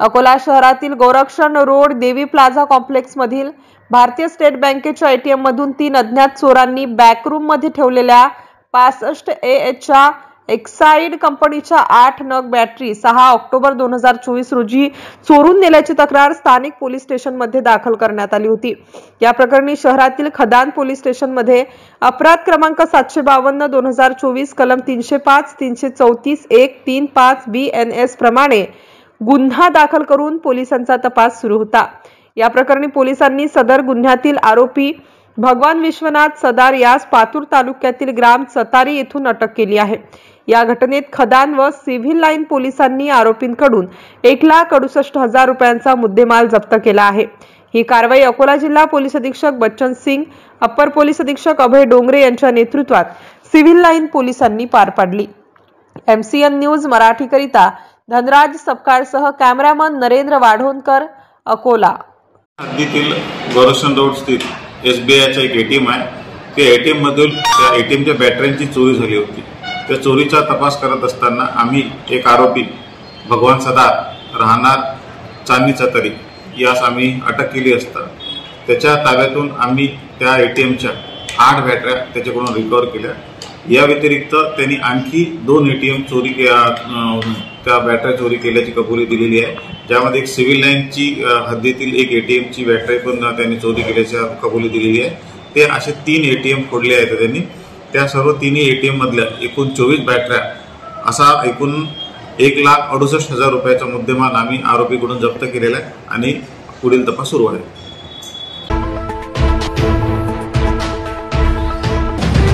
अकोला शहरातील गोरक्षण रोड देवी plaza complex मधील भारतीय स्टेट बँकेच्या एटीएम मधून 3 अज्ञात चोरांनी बॅकरूम मध्ये ठेवलेल्या 65 AHच्या एक्साइड कंपनीच्या 8 नग बॅटरी 6 ऑक्टोबर 2024 रोजी चोरून नेल्याची तक्रार स्थानिक पोलीस स्टेशन मध्ये दाखल करण्यात आली होती। या प्रकरणी शहरातील खदान पोलीस स्टेशन मध्ये अपराध क्रमांक 752/2024 कलम 305 334 135 BNS प्रमाणे गुन्हा दाखल करून पोलिसांचा तपास सुरू होता। या प्रकरणी पोलिसांनी सदर गुन्ह्यातील आरोपी भगवान विश्वनाथ सदार यास पातूर तालुक्यातील ग्राम चतारी येथून अटक केली आहे। या घटनेत खदान व सिव्हिल लाईन पोलिसांनी आरोपींकडून 1,68,000 रुपयांचा मुद्देमाल जप्त केला आहे। ही कारवाई अकोला जिल्हा पोलीस अधीक्षक बच्चन सिंग, अप्पर पोलीस अधीक्षक अभय डोंगरे यांच्या नेतृत्वात सिव्हिल लाईन पोलिसांनी पार पाडली। MCN न्यूज मराठी करिता धनराज सपकाळसह कॅमेरामन नरेंद्र वाढोणकर, अकोला। हद्दीतील गोरक्षण रोड स्थित SBIचा एक ATM आहे। त्या ATM मधून त्या ATMच्या बॅटऱ्यांची चोरी झाली होती। त्या चोरीचा तपास करत असताना आम्ही एक आरोपी भगवान सदार राहणार चांदणी चतारी यास आम्ही अटक केली असता त्याच्या ताब्यातून आम्ही त्या ATMच्या 8 बॅटऱ्या त्याच्याकडून रिकव्हर केल्या। या व्यतिरिक्त त्यांनी आणखी 2 ATM चोरी त्या बॅटऱ्या चोरी केल्याची कबुली दिलेली आहे। ज्यामध्ये एक सिव्हिल लाईनची हद्दीतील एक ATMची बॅटरी पण त्यांनी चोरी केल्याची कबुली दिलेली आहे। ते असे 3 ATM फोडले आहेत त्यांनी। त्या सर्व तिन्ही ATM मधल्या एकूण 24 बॅटऱ्या असा एकूण 1,68,000 रुपयाचा मुद्देमाल आम्ही आरोपीकडून जप्त केलेला आहे आणि पुढील तपास सुरू आहे।